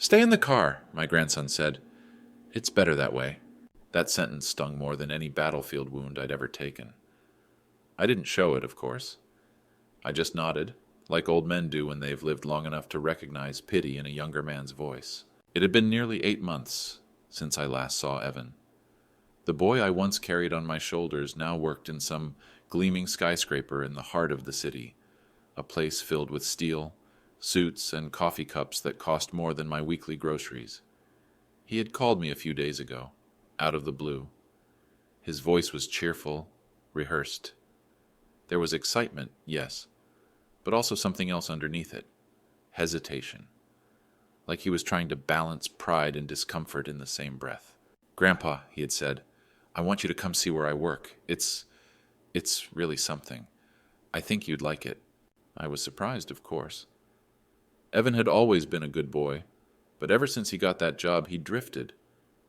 "Stay in the car," my grandson said. "It's better that way." That sentence stung more than any battlefield wound I'd ever taken. I didn't show it, of course. I just nodded, like old men do when they've lived long enough to recognize pity in a younger man's voice. It had been nearly 8 months since I last saw Evan. The boy I once carried on my shoulders now worked in some gleaming skyscraper in the heart of the city, a place filled with steel, suits, and coffee cups that cost more than my weekly groceries. He had called me a few days ago, out of the blue. His voice was cheerful, rehearsed. There was excitement, yes, but also something else underneath it. Hesitation. Like he was trying to balance pride and discomfort in the same breath. "Grandpa," he had said, "I want you to come see where I work. It's really something. I think you'd like it." I was surprised, of course. Evan had always been a good boy, but ever since he got that job, he drifted.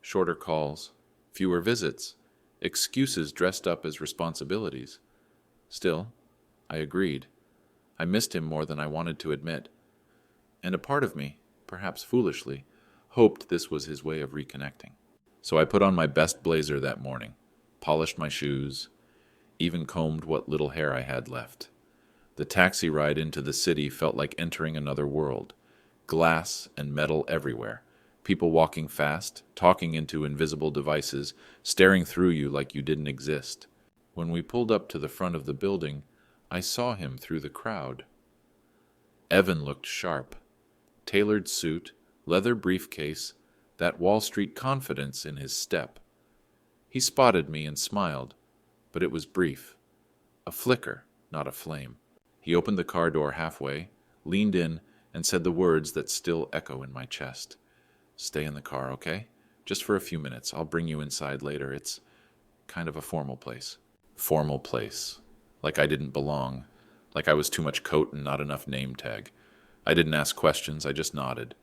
Shorter calls, fewer visits, excuses dressed up as responsibilities. Still, I agreed. I missed him more than I wanted to admit. And a part of me, perhaps foolishly, hoped this was his way of reconnecting. So I put on my best blazer that morning, polished my shoes, even combed what little hair I had left. The taxi ride into the city felt like entering another world. Glass and metal everywhere. People walking fast, talking into invisible devices, staring through you like you didn't exist. When we pulled up to the front of the building, I saw him through the crowd. Evan looked sharp. Tailored suit, leather briefcase, that Wall Street confidence in his step. He spotted me and smiled, but it was brief. A flicker, not a flame. He opened the car door halfway, leaned in, and said the words that still echo in my chest. "Stay in the car, okay? Just for a few minutes. I'll bring you inside later. It's kind of a formal place." Formal place. Like I didn't belong. Like I was too much coat and not enough name tag. I didn't ask questions, I just nodded.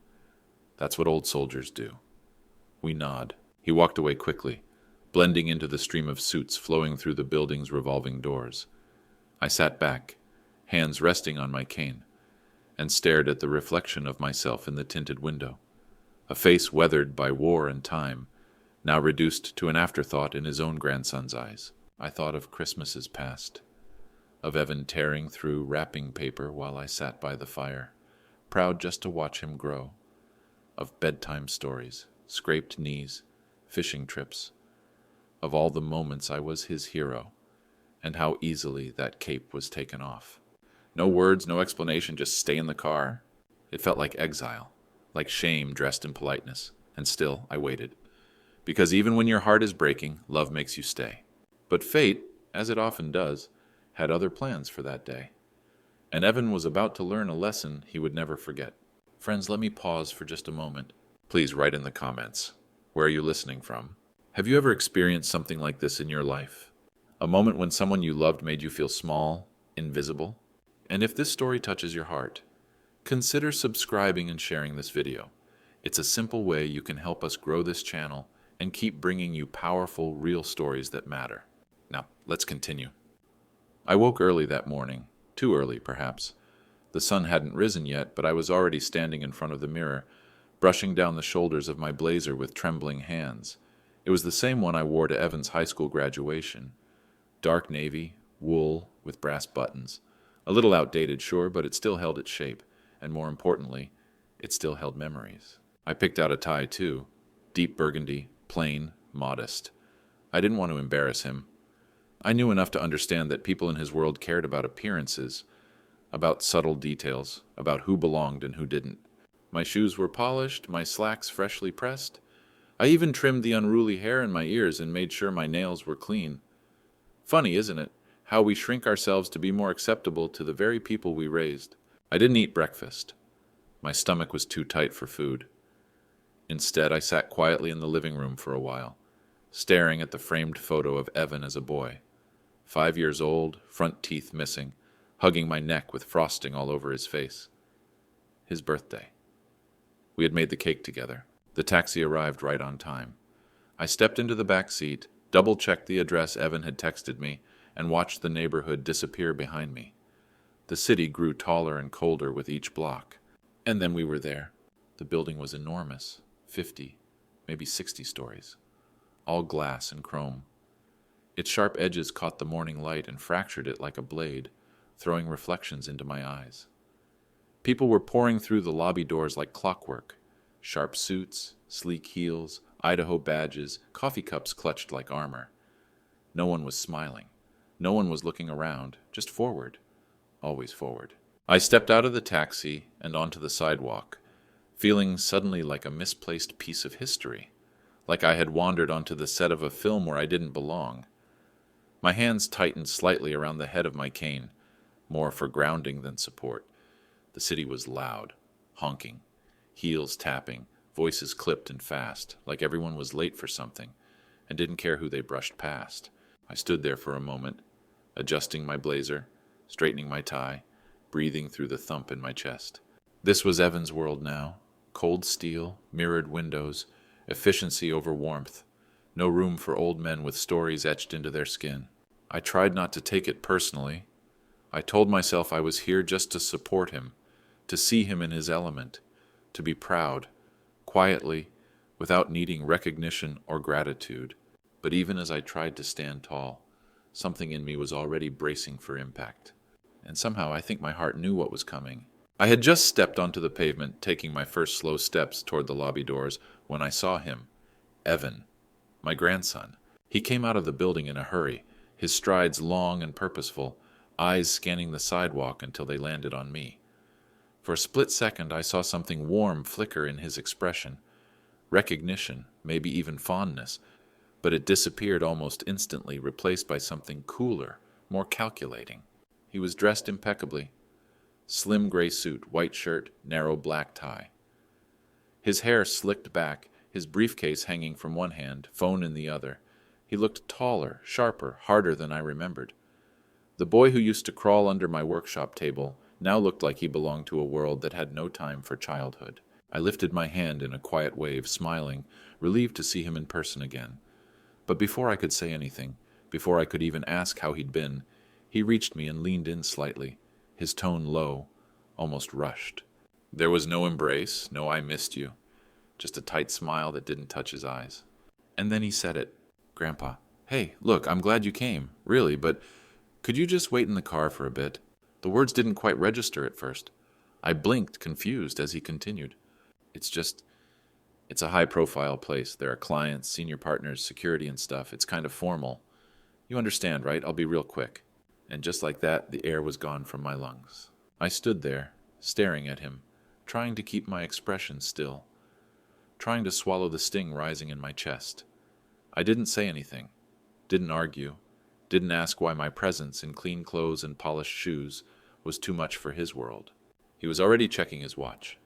That's what old soldiers do. We nod. He walked away quickly, blending into the stream of suits flowing through the building's revolving doors. I sat back, hands resting on my cane, and stared at the reflection of myself in the tinted window. A face weathered by war and time, now reduced to an afterthought in his own grandson's eyes. I thought of Christmases past, of Evan tearing through wrapping paper while I sat by the fire, proud just to watch him grow, of bedtime stories, scraped knees, fishing trips, of all the moments I was his hero, and how easily that cape was taken off. No words, no explanation, just stay in the car. It felt like exile, like shame dressed in politeness, and still I waited. Because even when your heart is breaking, love makes you stay. But fate, as it often does, had other plans for that day. And Evan was about to learn a lesson he would never forget. Friends, let me pause for just a moment. Please write in the comments. Where are you listening from? Have you ever experienced something like this in your life? A moment when someone you loved made you feel small, invisible? And if this story touches your heart, consider subscribing and sharing this video. It's a simple way you can help us grow this channel and keep bringing you powerful, real stories that matter. Now, let's continue. I woke early that morning, too early perhaps. The sun hadn't risen yet, but I was already standing in front of the mirror, brushing down the shoulders of my blazer with trembling hands. It was the same one I wore to Evan's high school graduation. Dark navy, wool, with brass buttons. A little outdated, sure, but it still held its shape, and more importantly, it still held memories. I picked out a tie, too. Deep burgundy, plain, modest. I didn't want to embarrass him. I knew enough to understand that people in his world cared about appearances, about subtle details, about who belonged and who didn't. My shoes were polished, my slacks freshly pressed. I even trimmed the unruly hair in my ears and made sure my nails were clean. Funny, isn't it, how we shrink ourselves to be more acceptable to the very people we raised. I didn't eat breakfast. My stomach was too tight for food. Instead, I sat quietly in the living room for a while, staring at the framed photo of Evan as a boy. 5 years old, front teeth missing, hugging my neck with frosting all over his face. His birthday. We had made the cake together. The taxi arrived right on time. I stepped into the back seat, double-checked the address Evan had texted me, and watched the neighborhood disappear behind me. The city grew taller and colder with each block. And then we were there. The building was enormous, 50, maybe 60 stories, all glass and chrome. Its sharp edges caught the morning light and fractured it like a blade, throwing reflections into my eyes. People were pouring through the lobby doors like clockwork. Sharp suits, sleek heels, Idaho badges, coffee cups clutched like armor. No one was smiling. No one was looking around, just forward. Always forward. I stepped out of the taxi and onto the sidewalk, feeling suddenly like a misplaced piece of history, like I had wandered onto the set of a film where I didn't belong. My hands tightened slightly around the head of my cane, more for grounding than support. The city was loud, honking, heels tapping, voices clipped and fast, like everyone was late for something, and didn't care who they brushed past. I stood there for a moment, adjusting my blazer, straightening my tie, breathing through the thump in my chest. This was Evan's world now. Cold steel, mirrored windows, efficiency over warmth. No room for old men with stories etched into their skin. I tried not to take it personally. I told myself I was here just to support him, to see him in his element, to be proud, quietly, without needing recognition or gratitude. But even as I tried to stand tall, something in me was already bracing for impact. And somehow I think my heart knew what was coming. I had just stepped onto the pavement, taking my first slow steps toward the lobby doors, when I saw him. Evan, my grandson. He came out of the building in a hurry, his strides long and purposeful, eyes scanning the sidewalk until they landed on me. For a split second I saw something warm flicker in his expression. Recognition, maybe even fondness, but it disappeared almost instantly, replaced by something cooler, more calculating. He was dressed impeccably. Slim gray suit, white shirt, narrow black tie. His hair slicked back, his briefcase hanging from one hand, phone in the other. He looked taller, sharper, harder than I remembered. The boy who used to crawl under my workshop table now looked like he belonged to a world that had no time for childhood. I lifted my hand in a quiet wave, smiling, relieved to see him in person again. But before I could say anything, before I could even ask how he'd been, he reached me and leaned in slightly, his tone low, almost rushed. There was no embrace, no "I missed you," just a tight smile that didn't touch his eyes. And then he said it. "Grandpa, hey, look, I'm glad you came, really, but could you just wait in the car for a bit?" The words didn't quite register at first. I blinked, confused, as he continued. It's a high-profile place. There are clients, senior partners, security and stuff. It's kind of formal. You understand, right? I'll be real quick." And just like that, the air was gone from my lungs. I stood there, staring at him, trying to keep my expression still, trying to swallow the sting rising in my chest. I didn't say anything, didn't argue, didn't ask why my presence in clean clothes and polished shoes was too much for his world. He was already checking his watch,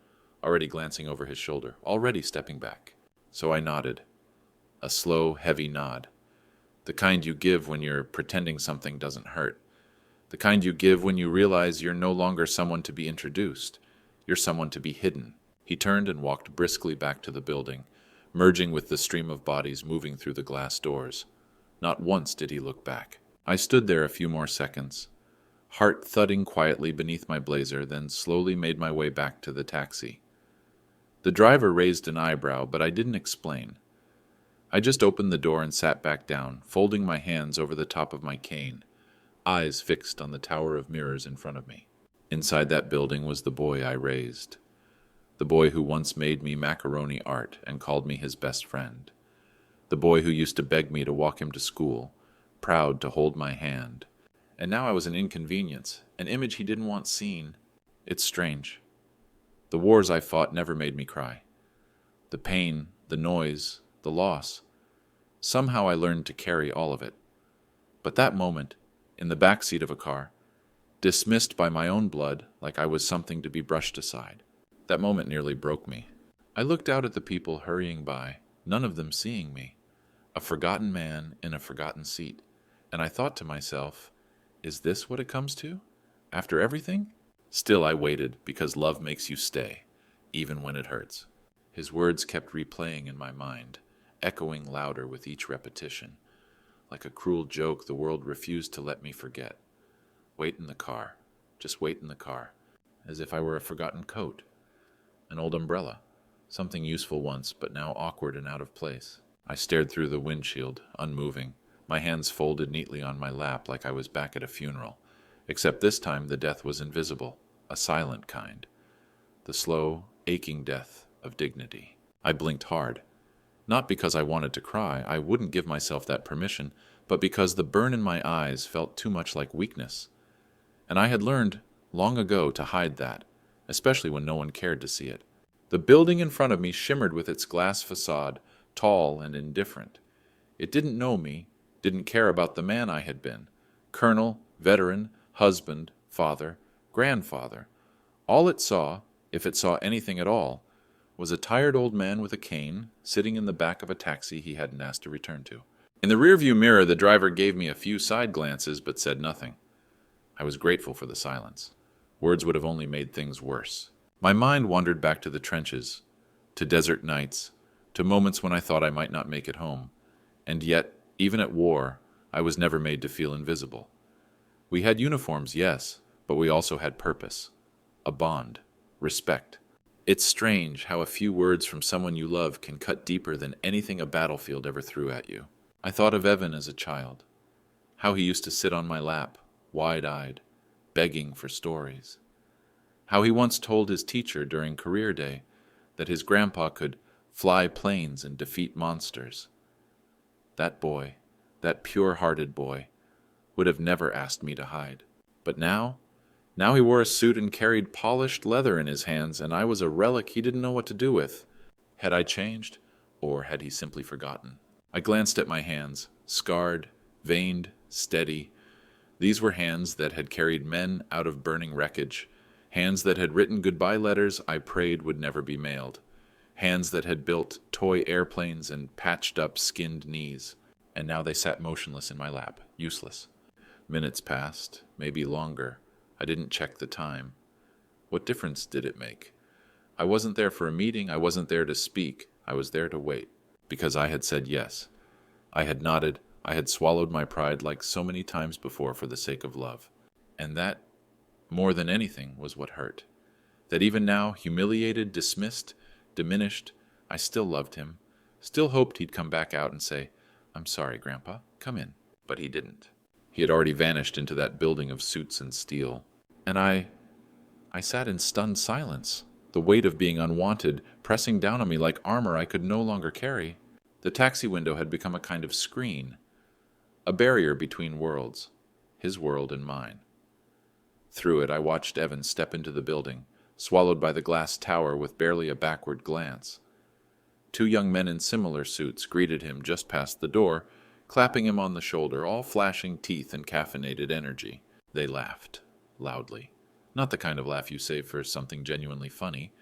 already glancing over his shoulder, already stepping back. So I nodded, a slow, heavy nod, the kind you give when you're pretending something doesn't hurt, the kind you give when you realize you're no longer someone to be introduced, you're someone to be hidden. He turned and walked briskly back to the building, merging with the stream of bodies moving through the glass doors. Not once did he look back. I stood there a few more seconds, heart thudding quietly beneath my blazer, then slowly made my way back to the taxi. The driver raised an eyebrow, but I didn't explain. I just opened the door and sat back down, folding my hands over the top of my cane, eyes fixed on the tower of mirrors in front of me. Inside that building was the boy I raised, the boy who once made me macaroni art and called me his best friend, the boy who used to beg me to walk him to school, proud to hold my hand. And now I was an inconvenience, an image he didn't want seen. It's strange. The wars I fought never made me cry. The pain, the noise, the loss. Somehow I learned to carry all of it. But that moment, in the back seat of a car, dismissed by my own blood like I was something to be brushed aside, that moment nearly broke me. I looked out at the people hurrying by, none of them seeing me, a forgotten man in a forgotten seat, and I thought to myself, is this what it comes to? After everything? Still I waited, because love makes you stay, even when it hurts. His words kept replaying in my mind, echoing louder with each repetition. Like a cruel joke, the world refused to let me forget. Wait in the car. Just wait in the car. As if I were a forgotten coat. An old umbrella. Something useful once, but now awkward and out of place. I stared through the windshield, unmoving, my hands folded neatly on my lap like I was back at a funeral. Except this time the death was invisible, a silent kind. The slow, aching death of dignity. I blinked hard. Not because I wanted to cry, I wouldn't give myself that permission, but because the burn in my eyes felt too much like weakness. And I had learned long ago to hide that, especially when no one cared to see it. The building in front of me shimmered with its glass facade, tall and indifferent. It didn't know me, didn't care about the man I had been. Colonel, veteran, husband, father, grandfather. All it saw, if it saw anything at all, was a tired old man with a cane sitting in the back of a taxi he hadn't asked to return to. In the rearview mirror, the driver gave me a few side glances but said nothing. I was grateful for the silence. Words would have only made things worse. My mind wandered back to the trenches, to desert nights, to moments when I thought I might not make it home. And yet, even at war, I was never made to feel invisible. We had uniforms, yes, but we also had purpose, a bond, respect. It's strange how a few words from someone you love can cut deeper than anything a battlefield ever threw at you. I thought of Evan as a child, how he used to sit on my lap, wide-eyed, begging for stories. How he once told his teacher during career day that his grandpa could fly planes and defeat monsters. That boy, that pure-hearted boy, would have never asked me to hide. But now he wore a suit and carried polished leather in his hands, and I was a relic he didn't know what to do with. Had I changed, or had he simply forgotten? I glanced at my hands, scarred, veined, steady. These were hands that had carried men out of burning wreckage, hands that had written goodbye letters I prayed would never be mailed, hands that had built toy airplanes and patched up skinned knees, and now they sat motionless in my lap, useless. Minutes passed, maybe longer. I didn't check the time. What difference did it make? I wasn't there for a meeting, I wasn't there to speak, I was there to wait, because I had said yes. I had nodded, I had swallowed my pride like so many times before for the sake of love. And that, more than anything, was what hurt. That even now, humiliated, dismissed, diminished, I still loved him, still hoped he'd come back out and say, "I'm sorry, Grandpa, come in." But he didn't. He had already vanished into that building of suits and steel. And I sat in stunned silence, the weight of being unwanted pressing down on me like armor I could no longer carry. The taxi window had become a kind of screen, a barrier between worlds, his world and mine. Through it I watched Evan step into the building, swallowed by the glass tower with barely a backward glance. Two young men in similar suits greeted him just past the door, clapping him on the shoulder, all flashing teeth and caffeinated energy. They laughed, loudly. Not the kind of laugh you save for something genuinely funny,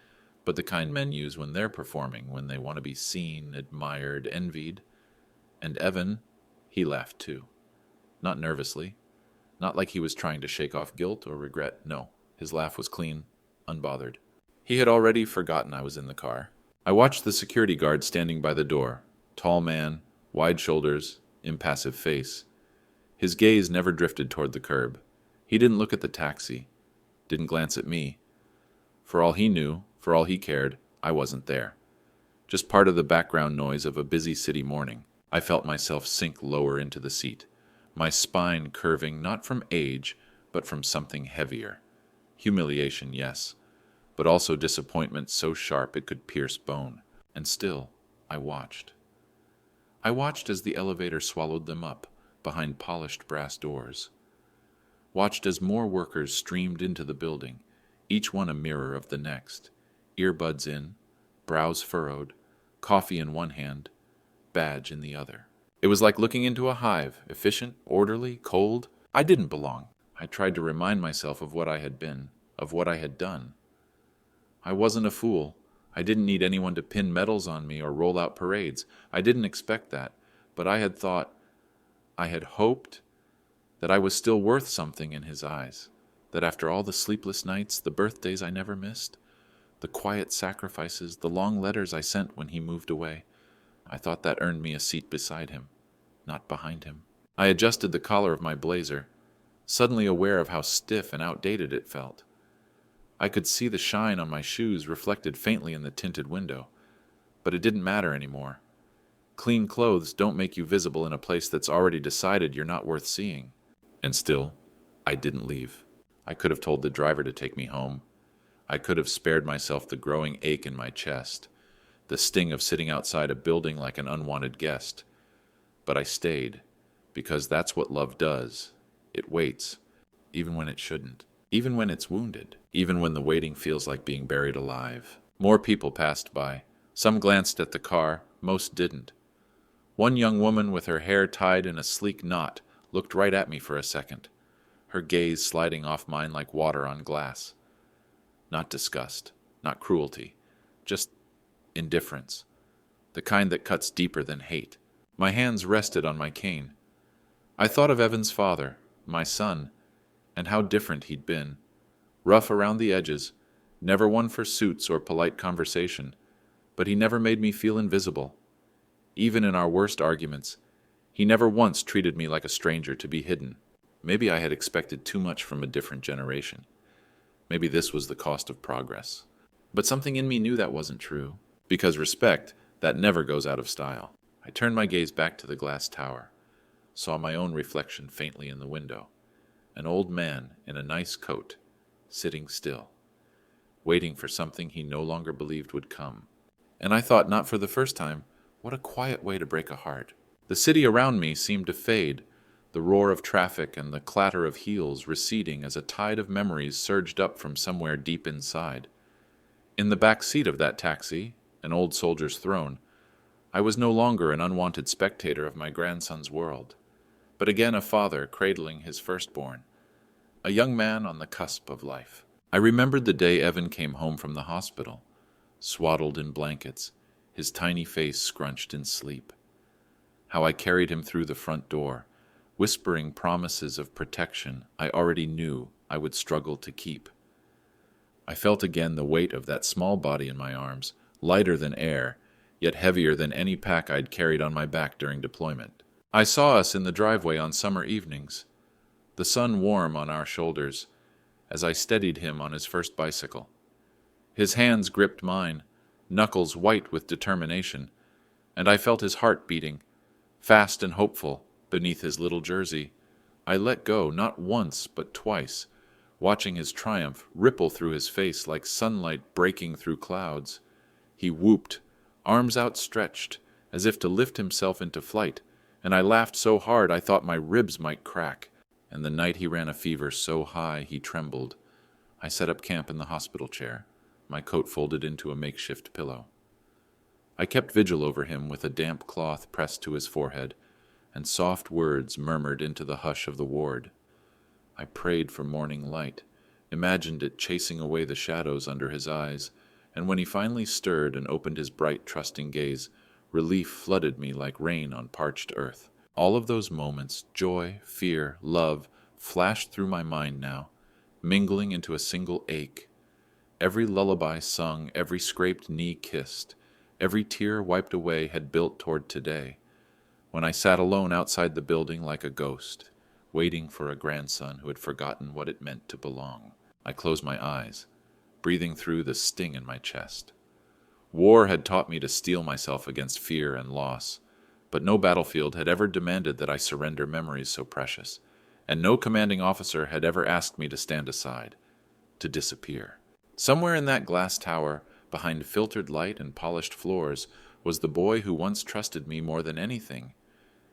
but the kind men use when they're performing, when they want to be seen, admired, envied. And Evan, he laughed too. Not nervously, not like he was trying to shake off guilt or regret. No, his laugh was clean, unbothered. He had already forgotten I was in the car. I watched the security guard standing by the door, tall man, wide shoulders, impassive face. His gaze never drifted toward the curb. He didn't look at the taxi, didn't glance at me. For all he knew, for all he cared, I wasn't there. Just part of the background noise of a busy city morning. I felt myself sink lower into the seat, my spine curving not from age, but from something heavier. Humiliation, yes, but also disappointment so sharp it could pierce bone. And still, I watched. I watched as the elevator swallowed them up, behind polished brass doors. Watched as more workers streamed into the building, each one a mirror of the next, earbuds in, brows furrowed, coffee in one hand, badge in the other. It was like looking into a hive, efficient, orderly, cold. I didn't belong. I tried to remind myself of what I had been, of what I had done. I wasn't a fool. I didn't need anyone to pin medals on me or roll out parades. I didn't expect that, but I had thought, I had hoped, that I was still worth something in his eyes, that after all the sleepless nights, the birthdays I never missed, the quiet sacrifices, the long letters I sent when he moved away, I thought that earned me a seat beside him, not behind him. I adjusted the collar of my blazer, suddenly aware of how stiff and outdated it felt. I could see the shine on my shoes reflected faintly in the tinted window. But it didn't matter anymore. Clean clothes don't make you visible in a place that's already decided you're not worth seeing. And still, I didn't leave. I could have told the driver to take me home. I could have spared myself the growing ache in my chest, the sting of sitting outside a building like an unwanted guest. But I stayed, because that's what love does. It waits, even when it shouldn't, even when it's wounded, even when the waiting feels like being buried alive. More people passed by. Some glanced at the car, most didn't. One young woman with her hair tied in a sleek knot looked right at me for a second, her gaze sliding off mine like water on glass. Not disgust, not cruelty, just indifference, the kind that cuts deeper than hate. My hands rested on my cane. I thought of Evan's father, my son, and how different he'd been. Rough around the edges, never one for suits or polite conversation, but he never made me feel invisible. Even in our worst arguments, he never once treated me like a stranger to be hidden. Maybe I had expected too much from a different generation. Maybe this was the cost of progress. But something in me knew that wasn't true, because respect, that never goes out of style. I turned my gaze back to the glass tower, saw my own reflection faintly in the window, an old man in a nice coat, sitting still, waiting for something he no longer believed would come. And I thought, not for the first time, what a quiet way to break a heart. The city around me seemed to fade, the roar of traffic and the clatter of heels receding as a tide of memories surged up from somewhere deep inside. In the back seat of that taxi, an old soldier's throne, I was no longer an unwanted spectator of my grandson's world, but again a father cradling his firstborn, a young man on the cusp of life. I remembered the day Evan came home from the hospital, swaddled in blankets, his tiny face scrunched in sleep. How I carried him through the front door, whispering promises of protection I already knew I would struggle to keep. I felt again the weight of that small body in my arms, lighter than air, yet heavier than any pack I'd carried on my back during deployment. I saw us in the driveway on summer evenings, the sun warm on our shoulders, as I steadied him on his first bicycle. His hands gripped mine, knuckles white with determination, and I felt his heart beating, fast and hopeful, beneath his little jersey. I let go, not once, but twice, watching his triumph ripple through his face like sunlight breaking through clouds. He whooped, arms outstretched, as if to lift himself into flight, and I laughed so hard I thought my ribs might crack. And the night he ran a fever so high he trembled. I set up camp in the hospital chair, my coat folded into a makeshift pillow. I kept vigil over him with a damp cloth pressed to his forehead, and soft words murmured into the hush of the ward. I prayed for morning light, imagined it chasing away the shadows under his eyes, and when he finally stirred and opened his bright, trusting gaze, relief flooded me like rain on parched earth. All of those moments, joy, fear, love, flashed through my mind now, mingling into a single ache. Every lullaby sung, every scraped knee kissed, every tear wiped away had built toward today, when I sat alone outside the building like a ghost, waiting for a grandson who had forgotten what it meant to belong. I closed my eyes, breathing through the sting in my chest. War had taught me to steel myself against fear and loss, but no battlefield had ever demanded that I surrender memories so precious, and no commanding officer had ever asked me to stand aside, to disappear. Somewhere in that glass tower, behind filtered light and polished floors, was the boy who once trusted me more than anything.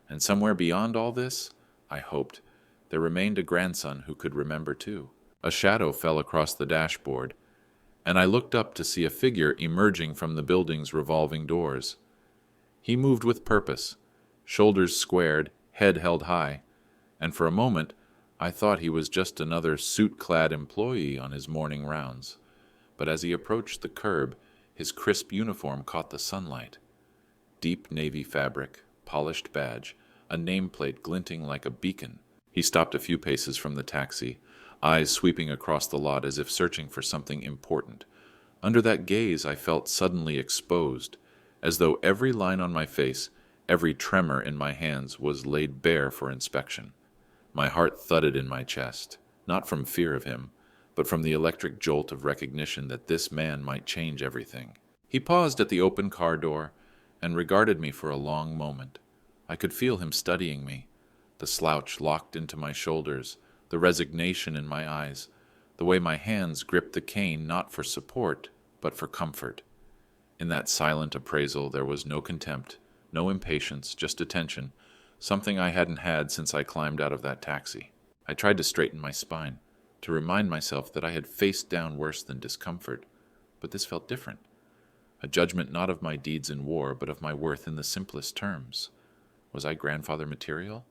And somewhere beyond all this, I hoped, there remained a grandson who could remember too. A shadow fell across the dashboard, and I looked up to see a figure emerging from the building's revolving doors. He moved with purpose, shoulders squared, head held high, and for a moment I thought he was just another suit-clad employee on his morning rounds. But as he approached the curb, his crisp uniform caught the sunlight. Deep navy fabric, polished badge, a nameplate glinting like a beacon. He stopped a few paces from the taxi, eyes sweeping across the lot as if searching for something important. Under that gaze I felt suddenly exposed, as though every line on my face, every tremor in my hands was laid bare for inspection. My heart thudded in my chest, not from fear of him, but from the electric jolt of recognition that this man might change everything. He paused at the open car door and regarded me for a long moment. I could feel him studying me, the slouch locked into my shoulders, the resignation in my eyes, the way my hands gripped the cane not for support, but for comfort. In that silent appraisal there was no contempt, no impatience, just attention, something I hadn't had since I climbed out of that taxi. I tried to straighten my spine, to remind myself that I had faced down worse than discomfort, but this felt different. A judgment not of my deeds in war, but of my worth in the simplest terms. Was I grandfather material?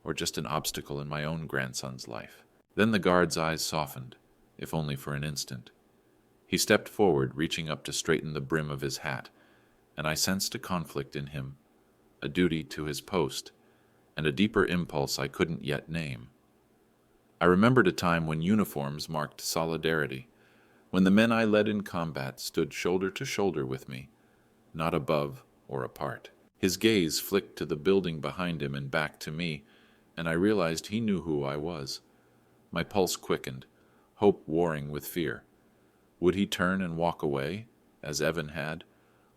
Or just an obstacle in my own grandson's life? Then the guard's eyes softened, if only for an instant. He stepped forward, reaching up to straighten the brim of his hat, and I sensed a conflict in him, a duty to his post, and a deeper impulse I couldn't yet name. I remembered a time when uniforms marked solidarity, when the men I led in combat stood shoulder to shoulder with me, not above or apart. His gaze flicked to the building behind him and back to me, and I realized he knew who I was. My pulse quickened, hope warring with fear. Would he turn and walk away, as Evan had,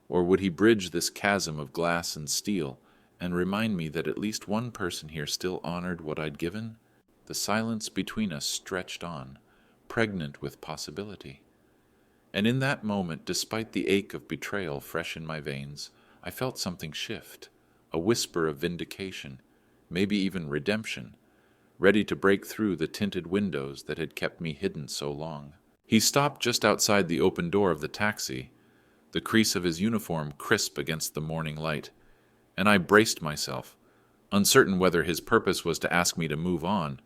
or would he bridge this chasm of glass and steel and remind me that at least one person here still honored what I'd given? The silence between us stretched on, pregnant with possibility. And in that moment, despite the ache of betrayal fresh in my veins, I felt something shift, a whisper of vindication, maybe even redemption, ready to break through the tinted windows that had kept me hidden so long. He stopped just outside the open door of the taxi, the crease of his uniform crisp against the morning light, and I braced myself, uncertain whether his purpose was to ask me to move on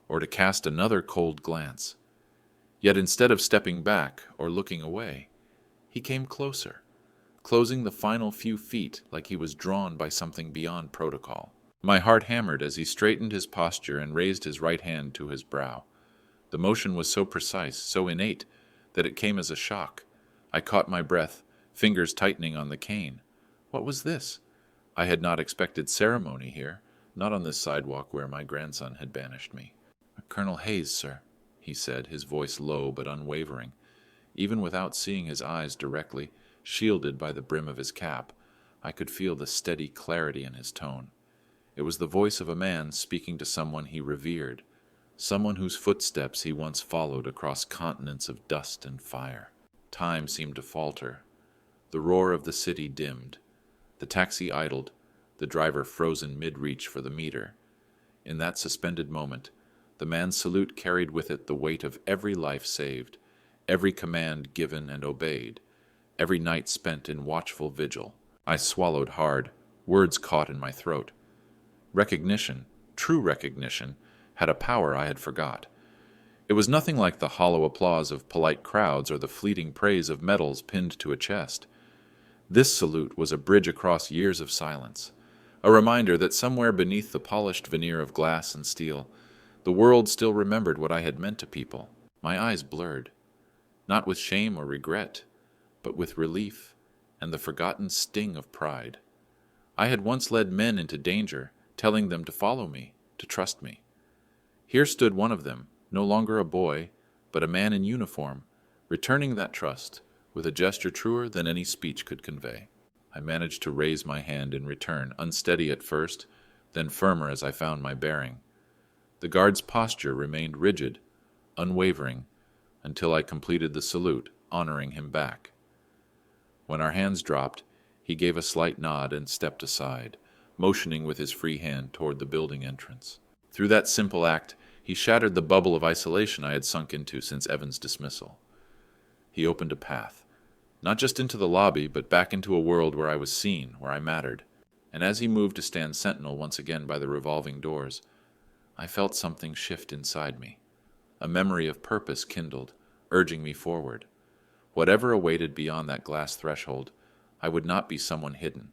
or to cast another cold glance. Yet instead of stepping back or looking away, he came closer, closing the final few feet like he was drawn by something beyond protocol. My heart hammered as he straightened his posture and raised his right hand to his brow. The motion was so precise, so innate, that it came as a shock. I caught my breath, fingers tightening on the cane. What was this? I had not expected ceremony here, not on this sidewalk where my grandson had banished me. "Colonel Hayes, sir," he said, his voice low but unwavering. Even without seeing his eyes directly, shielded by the brim of his cap, I could feel the steady clarity in his tone. It was the voice of a man speaking to someone he revered, someone whose footsteps he once followed across continents of dust and fire. Time seemed to falter. The roar of the city dimmed. The taxi idled, the driver frozen mid-reach for the meter. In that suspended moment, the man's salute carried with it the weight of every life saved, every command given and obeyed, every night spent in watchful vigil. I swallowed hard, words caught in my throat. Recognition, true recognition, had a power I had forgot. It was nothing like the hollow applause of polite crowds or the fleeting praise of medals pinned to a chest. This salute was a bridge across years of silence, a reminder that somewhere beneath the polished veneer of glass and steel, the world still remembered what I had meant to people. My eyes blurred, not with shame or regret, but with relief and the forgotten sting of pride. I had once led men into danger, telling them to follow me, to trust me. Here stood one of them, no longer a boy, but a man in uniform, returning that trust with a gesture truer than any speech could convey. I managed to raise my hand in return, unsteady at first, then firmer as I found my bearing. The guard's posture remained rigid, unwavering, until I completed the salute, honoring him back. When our hands dropped, he gave a slight nod and stepped aside, motioning with his free hand toward the building entrance. Through that simple act, he shattered the bubble of isolation I had sunk into since Evan's dismissal. He opened a path, not just into the lobby, but back into a world where I was seen, where I mattered. And as he moved to stand sentinel once again by the revolving doors, I felt something shift inside me. A memory of purpose kindled, urging me forward. Whatever awaited beyond that glass threshold, I would not be someone hidden.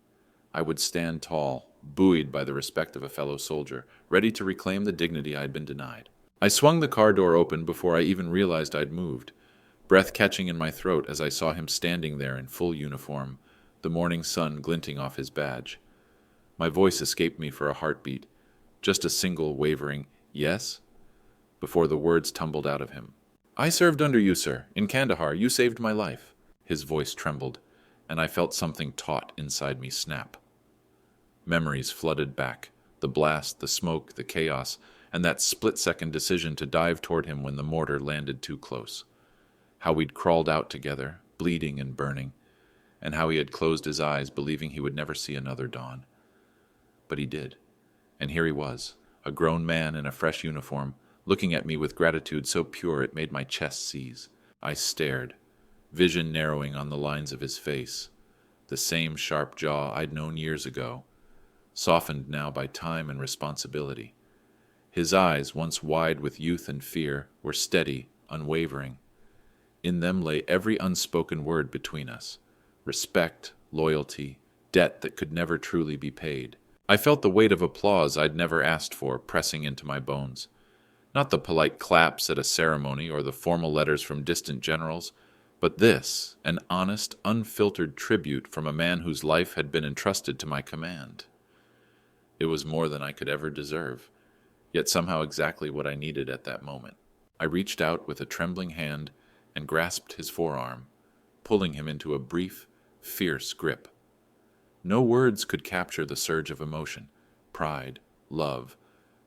I would stand tall, buoyed by the respect of a fellow soldier, ready to reclaim the dignity I had been denied. I swung the car door open before I even realized I'd moved, breath catching in my throat as I saw him standing there in full uniform, the morning sun glinting off his badge. My voice escaped me for a heartbeat, just a single wavering "yes," before the words tumbled out of him. "I served under you, sir. In Kandahar, you saved my life." His voice trembled, and I felt something taut inside me snap. Memories flooded back, the blast, the smoke, the chaos, and that split-second decision to dive toward him when the mortar landed too close. How we'd crawled out together, bleeding and burning, and how he had closed his eyes, believing he would never see another dawn. But he did, and here he was, a grown man in a fresh uniform, looking at me with gratitude so pure it made my chest seize. I stared, vision narrowing on the lines of his face, the same sharp jaw I'd known years ago, softened now by time and responsibility. His eyes, once wide with youth and fear, were steady, unwavering. In them lay every unspoken word between us, respect, loyalty, debt that could never truly be paid. I felt the weight of applause I'd never asked for pressing into my bones. Not the polite claps at a ceremony or the formal letters from distant generals, but this, an honest, unfiltered tribute from a man whose life had been entrusted to my command. It was more than I could ever deserve, yet somehow exactly what I needed at that moment. I reached out with a trembling hand and grasped his forearm, pulling him into a brief, fierce grip. No words could capture the surge of emotion, pride, love,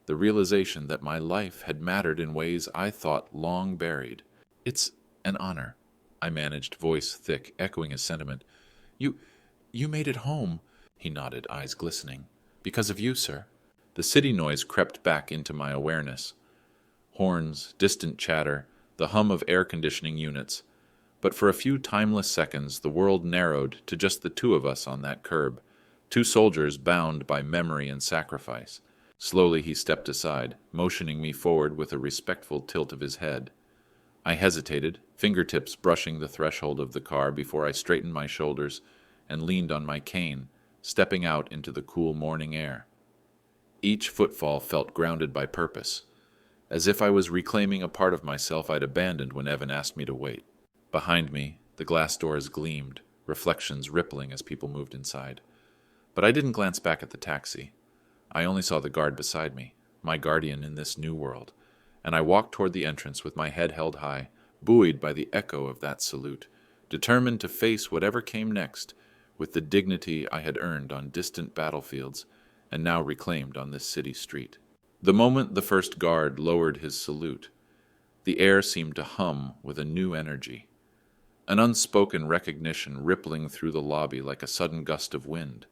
the realization that my life had mattered in ways I thought long buried. "It's an honor," I managed, voice thick, echoing his sentiment. You made it home," he nodded, eyes glistening. "Because of you, sir." The city noise crept back into my awareness. Horns, distant chatter, the hum of air conditioning units. But for a few timeless seconds, the world narrowed to just the two of us on that curb, two soldiers bound by memory and sacrifice. Slowly he stepped aside, motioning me forward with a respectful tilt of his head. I hesitated, fingertips brushing the threshold of the car before I straightened my shoulders and leaned on my cane, stepping out into the cool morning air. Each footfall felt grounded by purpose, as if I was reclaiming a part of myself I'd abandoned when Evan asked me to wait. Behind me, the glass doors gleamed, reflections rippling as people moved inside. But I didn't glance back at the taxi. I only saw the guard beside me, my guardian in this new world, and I walked toward the entrance with my head held high, buoyed by the echo of that salute, determined to face whatever came next with the dignity I had earned on distant battlefields and now reclaimed on this city street. The moment the first guard lowered his salute, the air seemed to hum with a new energy, an unspoken recognition rippling through the lobby like a sudden gust of wind.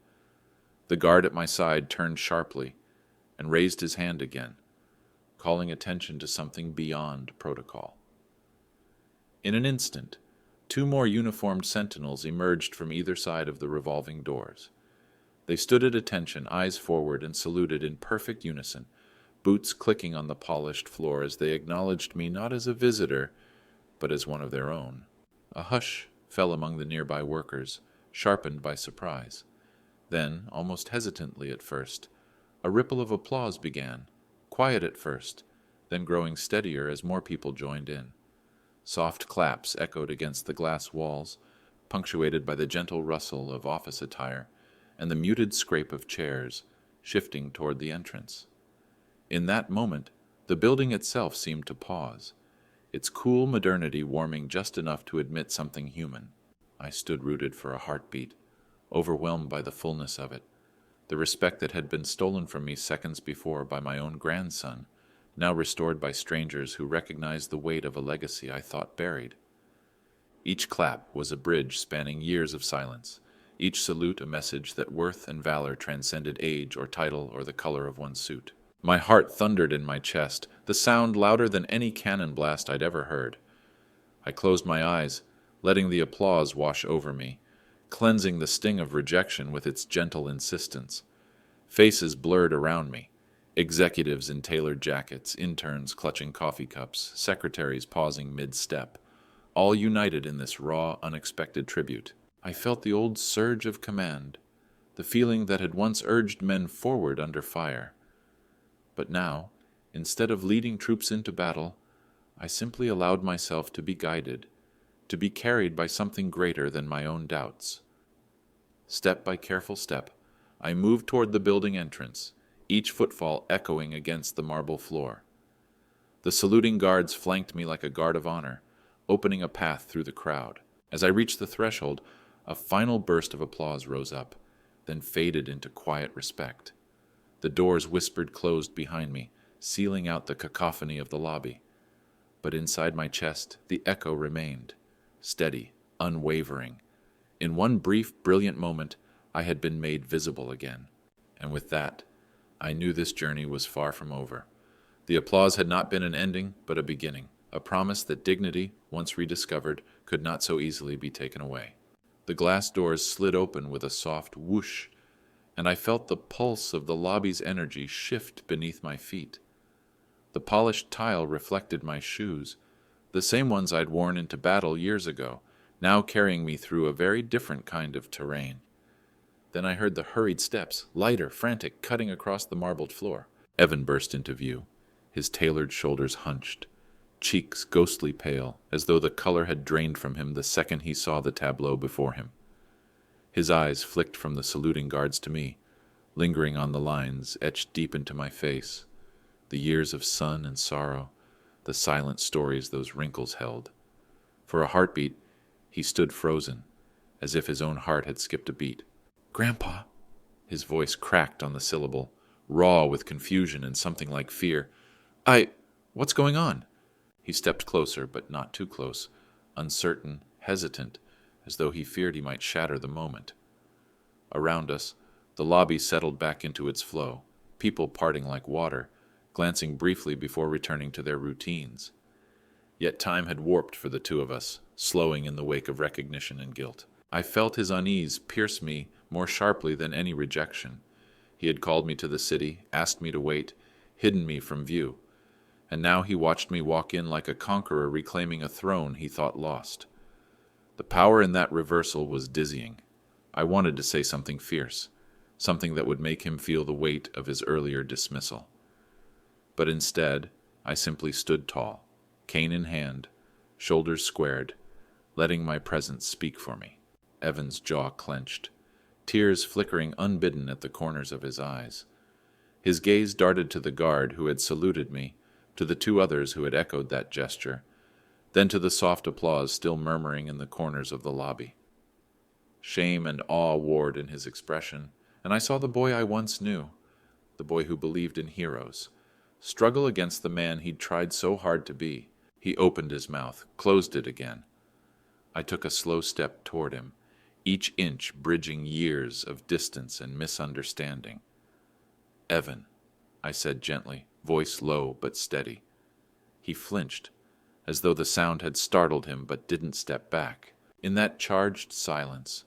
The guard at my side turned sharply and raised his hand again, calling attention to something beyond protocol. In an instant, 2 more uniformed sentinels emerged from either side of the revolving doors. They stood at attention, eyes forward, and saluted in perfect unison, boots clicking on the polished floor as they acknowledged me not as a visitor, but as one of their own. A hush fell among the nearby workers, sharpened by surprise. Then, almost hesitantly at first, a ripple of applause began, quiet at first, then growing steadier as more people joined in. Soft claps echoed against the glass walls, punctuated by the gentle rustle of office attire and the muted scrape of chairs, shifting toward the entrance. In that moment, the building itself seemed to pause, its cool modernity warming just enough to admit something human. I stood rooted for a heartbeat, overwhelmed by the fullness of it, the respect that had been stolen from me seconds before by my own grandson, now restored by strangers who recognized the weight of a legacy I thought buried. Each clap was a bridge spanning years of silence, each salute a message that worth and valor transcended age or title or the color of one's suit. My heart thundered in my chest, the sound louder than any cannon blast I'd ever heard. I closed my eyes, letting the applause wash over me, cleansing the sting of rejection with its gentle insistence. Faces blurred around me, executives in tailored jackets, interns clutching coffee cups, secretaries pausing mid-step, all united in this raw, unexpected tribute. I felt the old surge of command, the feeling that had once urged men forward under fire. But now, instead of leading troops into battle, I simply allowed myself to be guided, to be carried by something greater than my own doubts. Step by careful step, I moved toward the building entrance, each footfall echoing against the marble floor. The saluting guards flanked me like a guard of honor, opening a path through the crowd. As I reached the threshold, A final burst of applause rose up, then faded into quiet respect. The doors whispered closed behind me, sealing out the cacophony of the lobby. But inside my chest, the echo remained, steady, unwavering. In one brief, brilliant moment, I had been made visible again. And with that, I knew this journey was far from over. The applause had not been an ending, but a beginning, a promise that dignity, once rediscovered, could not so easily be taken away. The glass doors slid open with a soft whoosh, and I felt the pulse of the lobby's energy shift beneath my feet. The polished tile reflected my shoes, the same ones I'd worn into battle years ago, now carrying me through a very different kind of terrain. Then I heard the hurried steps, lighter, frantic, cutting across the marbled floor. Evan burst into view, his tailored shoulders hunched, cheeks ghostly pale, as though the color had drained from him the second he saw the tableau before him. His eyes flicked from the saluting guards to me, lingering on the lines etched deep into my face, the years of sun and sorrow, the silent stories those wrinkles held. For a heartbeat, he stood frozen, as if his own heart had skipped a beat. "Grandpa!" His voice cracked on the syllable, raw with confusion and something like fear. What's going on?" He stepped closer, but not too close, uncertain, hesitant, as though he feared he might shatter the moment. Around us, the lobby settled back into its flow, people parting like water, glancing briefly before returning to their routines. Yet time had warped for the two of us, slowing in the wake of recognition and guilt. I felt his unease pierce me more sharply than any rejection. He had called me to the city, asked me to wait, hidden me from view. And now he watched me walk in like a conqueror reclaiming a throne he thought lost. The power in that reversal was dizzying. I wanted to say something fierce, something that would make him feel the weight of his earlier dismissal. But instead, I simply stood tall, cane in hand, shoulders squared, letting my presence speak for me. Evan's jaw clenched, tears flickering unbidden at the corners of his eyes. His gaze darted to the guard who had saluted me, to the two others who had echoed that gesture, then to the soft applause still murmuring in the corners of the lobby. Shame and awe warred in his expression, and I saw the boy I once knew, the boy who believed in heroes, struggle against the man he'd tried so hard to be. He opened his mouth, closed it again. I took a slow step toward him, each inch bridging years of distance and misunderstanding. "Evan," I said gently, voice low but steady. He flinched, as though the sound had startled him but didn't step back. In that charged silence,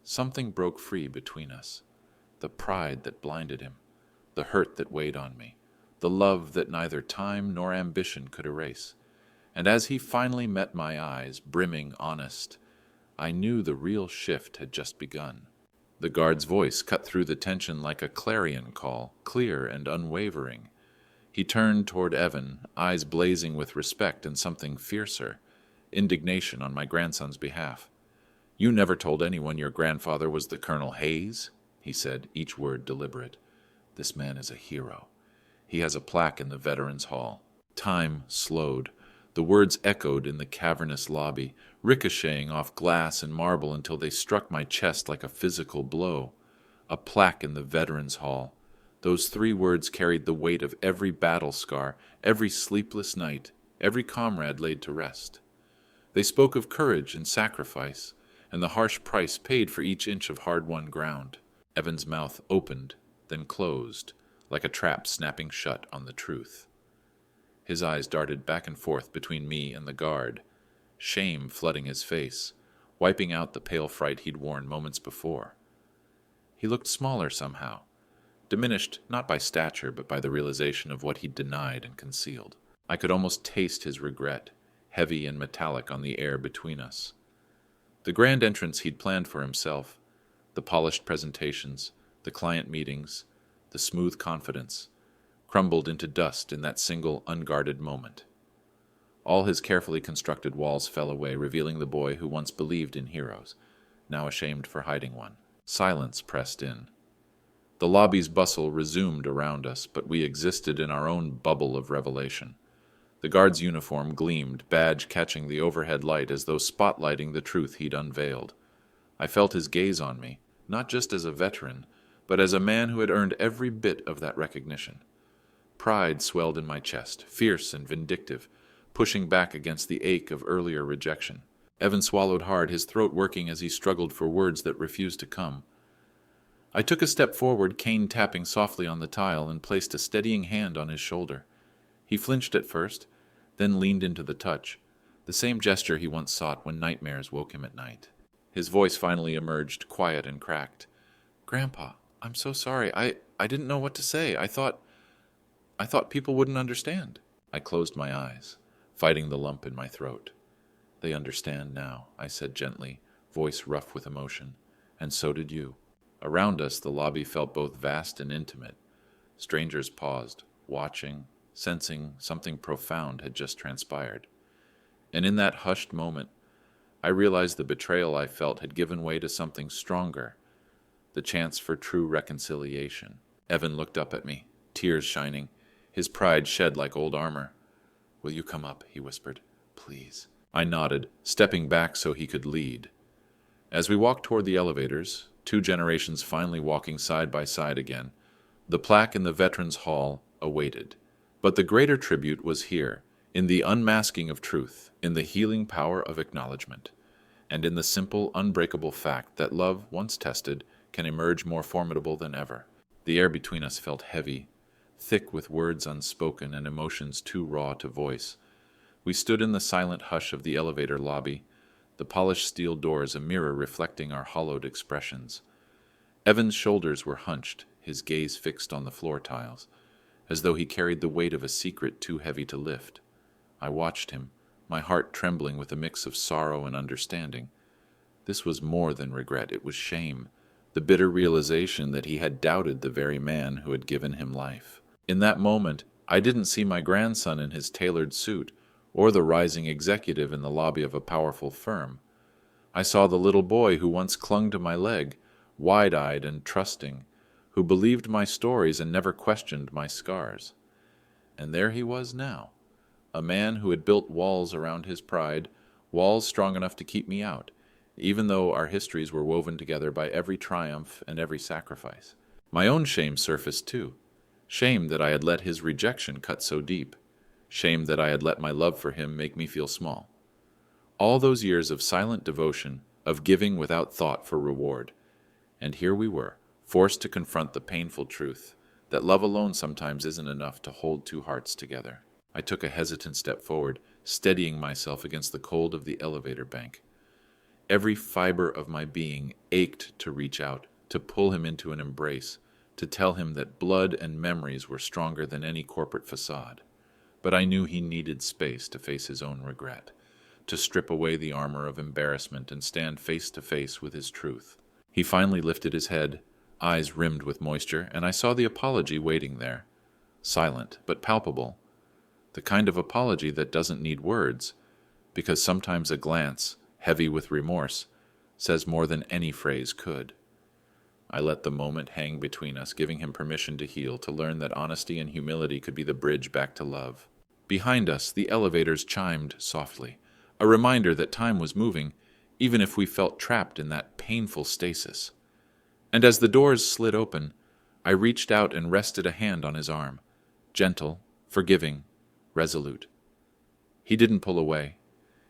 something broke free between us. The pride that blinded him, the hurt that weighed on me, the love that neither time nor ambition could erase. And as he finally met my eyes, brimming honest, I knew the real shift had just begun. The guard's voice cut through the tension like a clarion call, clear and unwavering. He turned toward Evan, eyes blazing with respect and something fiercer, indignation on my grandson's behalf. "You never told anyone your grandfather was the Colonel Hayes," he said, each word deliberate. "This man is a hero. He has a plaque in the Veterans Hall." Time slowed. The words echoed in the cavernous lobby, ricocheting off glass and marble until they struck my chest like a physical blow. A plaque in the Veterans Hall. Those 3 words carried the weight of every battle scar, every sleepless night, every comrade laid to rest. They spoke of courage and sacrifice, and the harsh price paid for each inch of hard-won ground. Evan's mouth opened, then closed, like a trap snapping shut on the truth. His eyes darted back and forth between me and the guard, shame flooding his face, wiping out the pale fright he'd worn moments before. He looked smaller somehow, diminished not by stature but by the realization of what he'd denied and concealed. I could almost taste his regret, heavy and metallic on the air between us. The grand entrance he'd planned for himself, the polished presentations, the client meetings, the smooth confidence, crumbled into dust in that single unguarded moment. All his carefully constructed walls fell away, revealing the boy who once believed in heroes, now ashamed for hiding one. Silence pressed in. The lobby's bustle resumed around us, but we existed in our own bubble of revelation. The guard's uniform gleamed, badge catching the overhead light as though spotlighting the truth he'd unveiled. I felt his gaze on me, not just as a veteran, but as a man who had earned every bit of that recognition. Pride swelled in my chest, fierce and vindictive, pushing back against the ache of earlier rejection. Evan swallowed hard, his throat working as he struggled for words that refused to come. I took a step forward, cane tapping softly on the tile, and placed a steadying hand on his shoulder. He flinched at first, then leaned into the touch, the same gesture he once sought when nightmares woke him at night. His voice finally emerged, quiet and cracked. "Grandpa, I'm so sorry. I didn't know what to say. I thought people wouldn't understand." I closed my eyes, fighting the lump in my throat. "They understand now," I said gently, voice rough with emotion. "And so did you." Around us, the lobby felt both vast and intimate. Strangers paused, watching, sensing something profound had just transpired. And in that hushed moment, I realized the betrayal I felt had given way to something stronger, the chance for true reconciliation. Evan looked up at me, tears shining, his pride shed like old armor. "Will you come up?" he whispered. "Please." I nodded, stepping back so he could lead. As we walked toward the elevators, two generations finally walking side by side again, the plaque in the Veterans Hall awaited. But the greater tribute was here, in the unmasking of truth, in the healing power of acknowledgement, and in the simple, unbreakable fact that love, once tested, can emerge more formidable than ever. The air between us felt heavy, thick with words unspoken and emotions too raw to voice. We stood in the silent hush of the elevator lobby, the polished steel doors a mirror reflecting our hollowed expressions. Evan's shoulders were hunched, his gaze fixed on the floor tiles, as though he carried the weight of a secret too heavy to lift. I watched him, my heart trembling with a mix of sorrow and understanding. This was more than regret, it was shame, the bitter realization that he had doubted the very man who had given him life. In that moment, I didn't see my grandson in his tailored suit, or the rising executive in the lobby of a powerful firm. I saw the little boy who once clung to my leg, wide-eyed and trusting, who believed my stories and never questioned my scars. And there he was now, a man who had built walls around his pride, walls strong enough to keep me out, even though our histories were woven together by every triumph and every sacrifice. My own shame surfaced too, shame that I had let his rejection cut so deep, shame that I had let my love for him make me feel small. All those years of silent devotion, of giving without thought for reward. And here we were, forced to confront the painful truth that love alone sometimes isn't enough to hold two hearts together. I took a hesitant step forward, steadying myself against the cold of the elevator bank. Every fiber of my being ached to reach out, to pull him into an embrace, to tell him that blood and memories were stronger than any corporate facade. But I knew he needed space to face his own regret, to strip away the armor of embarrassment and stand face to face with his truth. He finally lifted his head, eyes rimmed with moisture, and I saw the apology waiting there, silent but palpable, the kind of apology that doesn't need words, because sometimes a glance, heavy with remorse, says more than any phrase could. I let the moment hang between us, giving him permission to heal, to learn that honesty and humility could be the bridge back to love. Behind us, the elevators chimed softly, a reminder that time was moving, even if we felt trapped in that painful stasis. And as the doors slid open, I reached out and rested a hand on his arm, gentle, forgiving, resolute. He didn't pull away.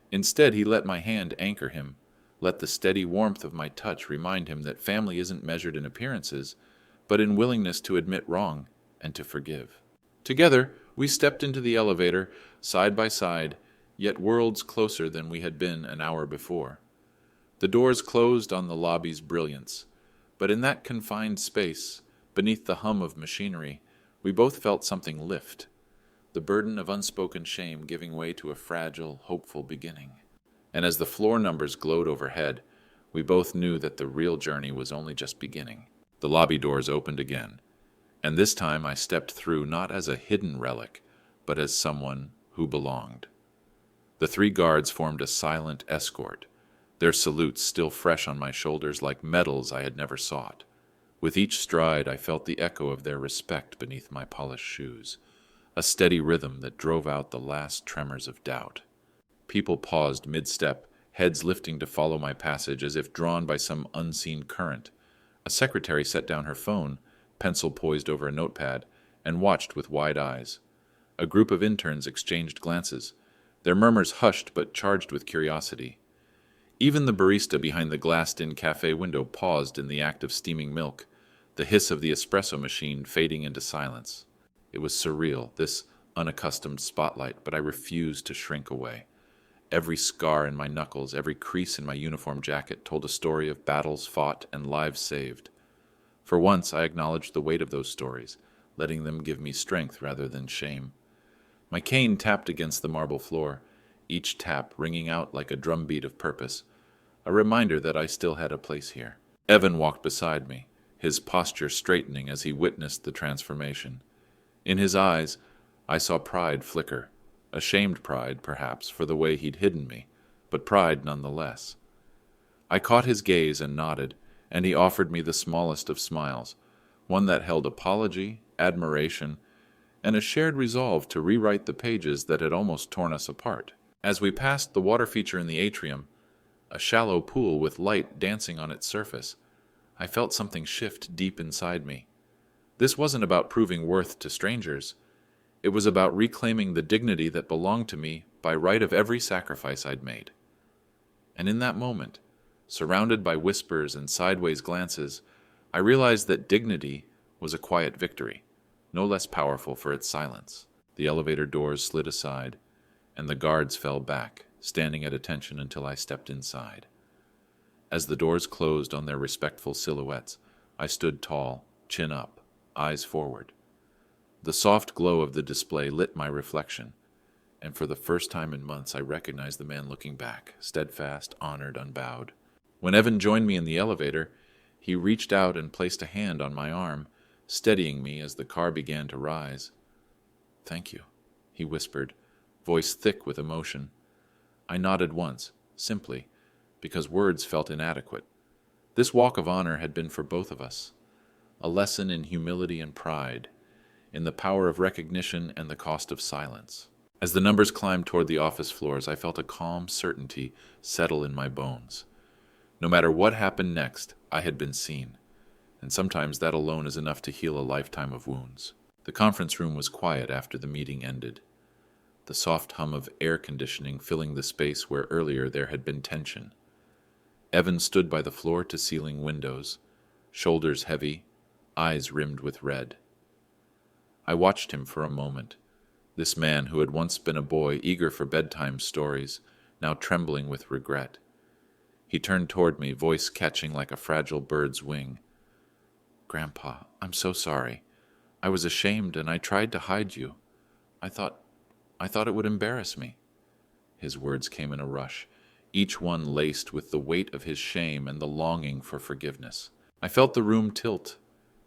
Instead, he let my hand anchor him, let the steady warmth of my touch remind him that family isn't measured in appearances, but in willingness to admit wrong and to forgive. Together, we stepped into the elevator, side by side, yet worlds closer than we had been an hour before. The doors closed on the lobby's brilliance, but in that confined space, beneath the hum of machinery, we both felt something lift, the burden of unspoken shame giving way to a fragile, hopeful beginning. And as the floor numbers glowed overhead, we both knew that the real journey was only just beginning. The lobby doors opened again, and this time I stepped through not as a hidden relic, but as someone who belonged. The three guards formed a silent escort, their salutes still fresh on my shoulders like medals I had never sought. With each stride, I felt the echo of their respect beneath my polished shoes, a steady rhythm that drove out the last tremors of doubt. People paused mid-step, heads lifting to follow my passage as if drawn by some unseen current. A secretary set down her phone, pencil poised over a notepad, and watched with wide eyes. A group of interns exchanged glances, their murmurs hushed but charged with curiosity. Even the barista behind the glassed-in cafe window paused in the act of steaming milk, the hiss of the espresso machine fading into silence. It was surreal, this unaccustomed spotlight, but I refused to shrink away. Every scar in my knuckles, every crease in my uniform jacket told a story of battles fought and lives saved. For once, I acknowledged the weight of those stories, letting them give me strength rather than shame. My cane tapped against the marble floor, each tap ringing out like a drumbeat of purpose, a reminder that I still had a place here. Evan walked beside me, his posture straightening as he witnessed the transformation. In his eyes, I saw pride flicker, ashamed pride, perhaps, for the way he'd hidden me, but pride nonetheless. I caught his gaze and nodded, and he offered me the smallest of smiles, one that held apology, admiration, and a shared resolve to rewrite the pages that had almost torn us apart. As we passed the water feature in the atrium, a shallow pool with light dancing on its surface, I felt something shift deep inside me. This wasn't about proving worth to strangers. It was about reclaiming the dignity that belonged to me by right of every sacrifice I'd made. And in that moment, surrounded by whispers and sideways glances, I realized that dignity was a quiet victory, no less powerful for its silence. The elevator doors slid aside, and the guards fell back, standing at attention until I stepped inside. As the doors closed on their respectful silhouettes, I stood tall, chin up, eyes forward. The soft glow of the display lit my reflection, and for the first time in months I recognized the man looking back, steadfast, honored, unbowed. When Evan joined me in the elevator, he reached out and placed a hand on my arm, steadying me as the car began to rise. "Thank you," he whispered, voice thick with emotion. I nodded once, simply, because words felt inadequate. This walk of honor had been for both of us, a lesson in humility and pride, in the power of recognition and the cost of silence. As the numbers climbed toward the office floors, I felt a calm certainty settle in my bones. No matter what happened next, I had been seen, and sometimes that alone is enough to heal a lifetime of wounds. The conference room was quiet after the meeting ended, the soft hum of air conditioning filling the space where earlier there had been tension. Evan stood by the floor-to-ceiling windows, shoulders heavy, eyes rimmed with red. I watched him for a moment, this man who had once been a boy eager for bedtime stories, now trembling with regret. He turned toward me, voice catching like a fragile bird's wing. "Grandpa, I'm so sorry. I was ashamed and I tried to hide you. I thought it would embarrass me." His words came in a rush, each one laced with the weight of his shame and the longing for forgiveness. I felt the room tilt,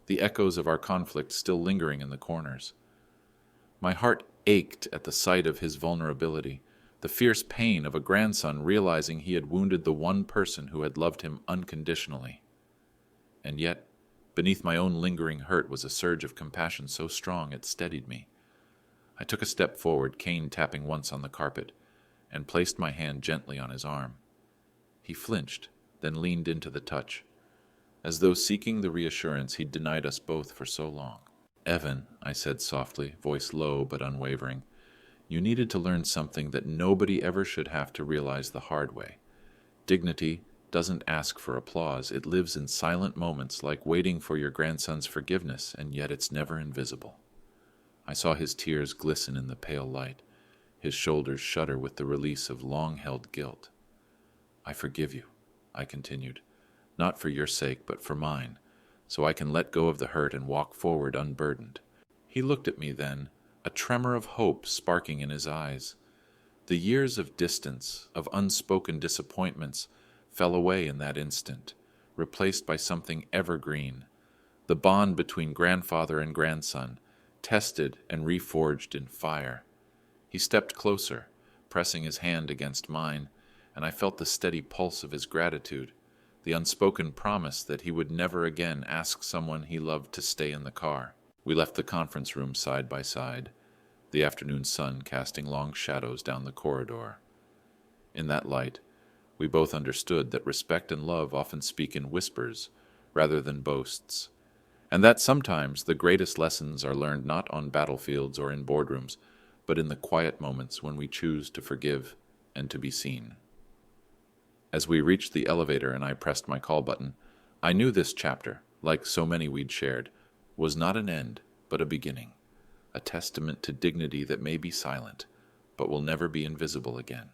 the echoes of our conflict still lingering in the corners. My heart ached at the sight of his vulnerability, the fierce pain of a grandson realizing he had wounded the one person who had loved him unconditionally. And yet, beneath my own lingering hurt was a surge of compassion so strong it steadied me. I took a step forward, cane tapping once on the carpet, and placed my hand gently on his arm. He flinched, then leaned into the touch, as though seeking the reassurance he'd denied us both for so long. "Evan," I said softly, voice low but unwavering, "you needed to learn something that nobody ever should have to realize the hard way. Dignity doesn't ask for applause. It lives in silent moments like waiting for your grandson's forgiveness, and yet it's never invisible." I saw his tears glisten in the pale light, his shoulders shudder with the release of long-held guilt. "I forgive you," I continued, "not for your sake, but for mine, so I can let go of the hurt and walk forward unburdened." He looked at me then, a tremor of hope sparking in his eyes. The years of distance, of unspoken disappointments, fell away in that instant, replaced by something evergreen, the bond between grandfather and grandson, tested and reforged in fire. He stepped closer, pressing his hand against mine, and I felt the steady pulse of his gratitude, the unspoken promise that he would never again ask someone he loved to stay in the car. We left the conference room side by side, the afternoon sun casting long shadows down the corridor. In that light, We both understood that respect and love often speak in whispers rather than boasts, and that sometimes the greatest lessons are learned not on battlefields or in boardrooms, but in the quiet moments when we choose to forgive and to be seen. As we reached the elevator and I pressed my call button, I knew this chapter, like so many we'd shared, was not an end, but a beginning, a testament to dignity that may be silent, but will never be invisible again.